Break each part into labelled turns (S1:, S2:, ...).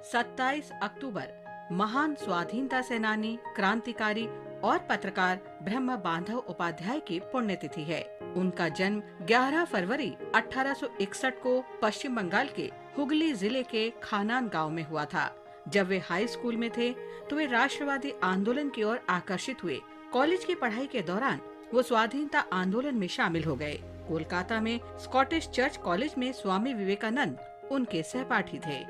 S1: 27 अक्टूबर महान स्वाधीनता सेनानी, क्रांतिकारी और पत्रकार ब्रह्म बांधव उपाध्याय की पुण्यतिथि है। उनका जन्म 11 फरवरी 1861 को पश्चिम बंगाल के हुगली जिले के खानान गांव में हुआ था। जब वे हाई स्कूल में थे तो वे राष्ट्रवादी आंदोलन की ओर आकर्षित हुए। कॉलेज की पढ़ाई के दौरान वो स्वाधीनता आंदोलन में शामिल हो गए। कोलकाता में स्कॉटिश चर्च कॉलेज में स्वामी विवेकानंद उनके सहपाठी थे।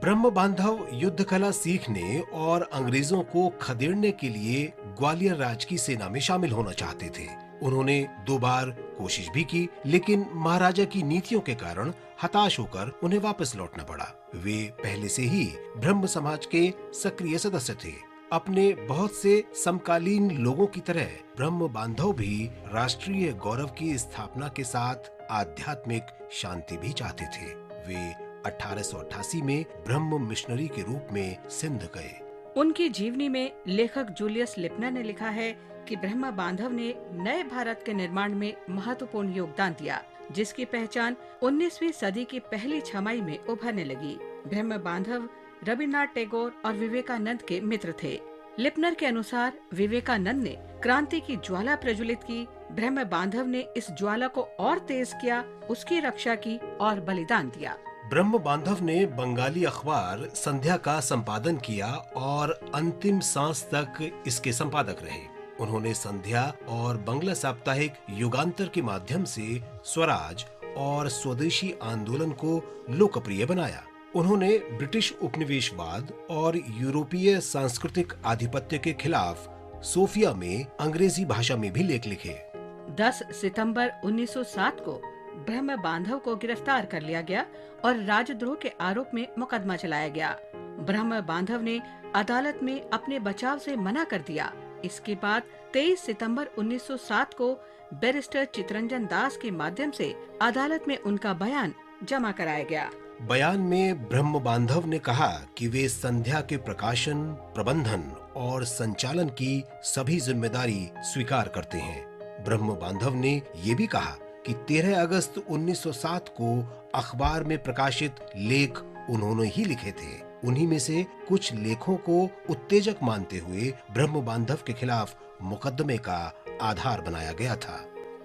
S2: ब्रह्म बांधव युद्ध कला सीखने और अंग्रेजों को खदेड़ने के लिए ग्वालियर राज की सेना में शामिल होना चाहते थे। उन्होंने 2 बार कोशिश भी की, लेकिन महाराजा की नीतियों के कारण हताश होकर उन्हें वापस लौटना पड़ा। वे पहले से ही ब्रह्म समाज के सक्रिय सदस्य थे। अपने बहुत से समकालीन लोगों की तरह ब्रह्म बांधव भी राष्ट्रीय गौरव की स्थापना के साथ आध्यात्मिक शांति भी चाहते थे। वे 1888 में ब्रह्म मिशनरी के रूप में सिंध गए।
S1: उनकी जीवनी में लेखक जूलियस लिपनर ने लिखा है कि ब्रह्म बांधव ने नए भारत के निर्माण में महत्वपूर्ण योगदान दिया, जिसकी पहचान 19वीं सदी की पहली छमाई में उभरने लगी। ब्रह्म बांधव रविन्द्रनाथ टैगोर और विवेकानंद के मित्र थे। लिपनर के अनुसार विवेकानंद ने क्रांति की ज्वाला प्रज्वलित की, ब्रह्म बांधव ने इस ज्वाला को और तेज किया, उसकी रक्षा की और बलिदान दिया।
S2: ब्रह्म बांधव ने बंगाली अखबार संध्या का संपादन किया और अंतिम सांस तक इसके संपादक रहे। उन्होंने संध्या और बंगला साप्ताहिक युगांतर के माध्यम से स्वराज और स्वदेशी आंदोलन को लोकप्रिय बनाया। उन्होंने ब्रिटिश उपनिवेशवाद और यूरोपीय सांस्कृतिक आधिपत्य के खिलाफ सोफिया में अंग्रेजी भाषा में भी लेख लिखे।
S1: 10 सितंबर 1907 को ब्रह्म बांधव को गिरफ्तार कर लिया गया और राजद्रोह के आरोप में मुकदमा चलाया गया। ब्रह्म बांधव ने अदालत में अपने बचाव से मना कर दिया। इसके बाद 23 सितंबर 1907 को बैरिस्टर चितरंजन दास के माध्यम से अदालत में उनका बयान जमा कराया गया।
S2: बयान में ब्रह्म बांधव ने कहा कि वे संध्या के प्रकाशन, प्रबंधन और संचालन की सभी जिम्मेदारी स्वीकार करते हैं। ब्रह्म बांधव ने ये भी कहा कि 13 अगस्त 1907 को अखबार में प्रकाशित लेख उन्होंने ही लिखे थे। उन्हीं में से कुछ लेखों को उत्तेजक मानते हुए ब्रह्म बांधव के खिलाफ मुकदमे का आधार बनाया गया था।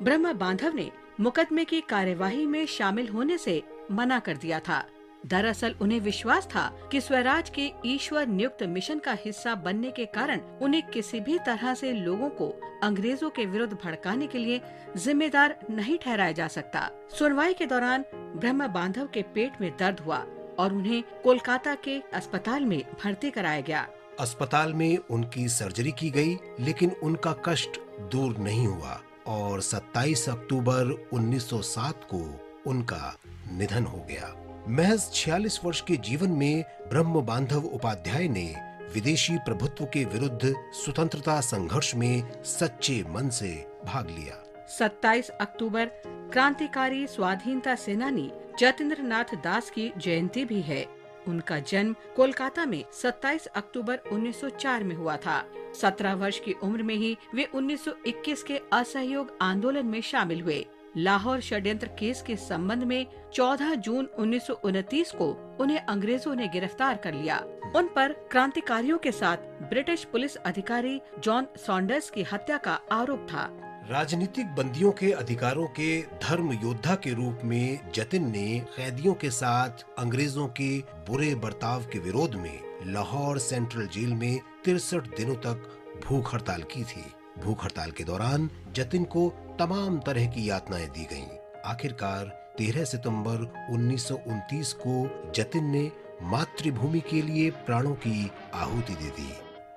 S1: ब्रह्म बांधव ने मुकदमे की कार्यवाही में शामिल होने से मना कर दिया था। दरअसल उन्हें विश्वास था कि स्वराज के ईश्वर नियुक्त मिशन का हिस्सा बनने के कारण उन्हें किसी भी तरह से लोगों को अंग्रेजों के विरुद्ध भड़काने के लिए जिम्मेदार नहीं ठहराया जा सकता। सुनवाई के दौरान ब्रह्म बांधव के पेट में दर्द हुआ और उन्हें कोलकाता के अस्पताल में भर्ती कराया गया।
S2: अस्पताल में उनकी सर्जरी की गई, लेकिन उनका कष्ट दूर नहीं हुआ और 27 अक्टूबर 1907 को उनका निधन हो गया। महज 46 वर्ष के जीवन में ब्रह्म बांधव उपाध्याय ने विदेशी प्रभुत्व के विरुद्ध स्वतंत्रता संघर्ष में सच्चे मन से भाग लिया।
S1: 27 अक्टूबर क्रांतिकारी स्वाधीनता सेनानी जतिंद्र नाथ दास की जयंती भी है। उनका जन्म कोलकाता में 27 अक्टूबर 1904 में हुआ था। 17 वर्ष की उम्र में ही वे 1921 के असहयोग आंदोलन में शामिल हुए। लाहौर षड्यंत्र केस के संबंध में 14 जून 1929 को उन्हें अंग्रेजों ने गिरफ्तार कर लिया। उन पर क्रांतिकारियों के साथ ब्रिटिश पुलिस अधिकारी जॉन सॉन्डर्स की हत्या का आरोप था।
S2: राजनीतिक बंदियों के अधिकारों के धर्म योद्धा के रूप में जतिन ने कैदियों के साथ अंग्रेजों के बुरे बर्ताव के विरोध में लाहौर सेंट्रल जेल में 63 दिनों तक भूख हड़ताल की थी। भूख हड़ताल के दौरान जतिन को तमाम तरह की यातनाएं दी गईं। आखिरकार 13 सितंबर 1929 को जतिन ने मातृभूमि के लिए प्राणों की आहुति दे दी।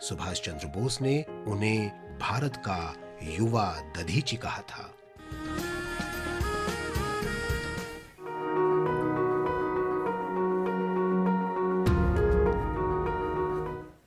S2: सुभाष चंद्र बोस ने उन्हें भारत का युवा दधीची कहा था।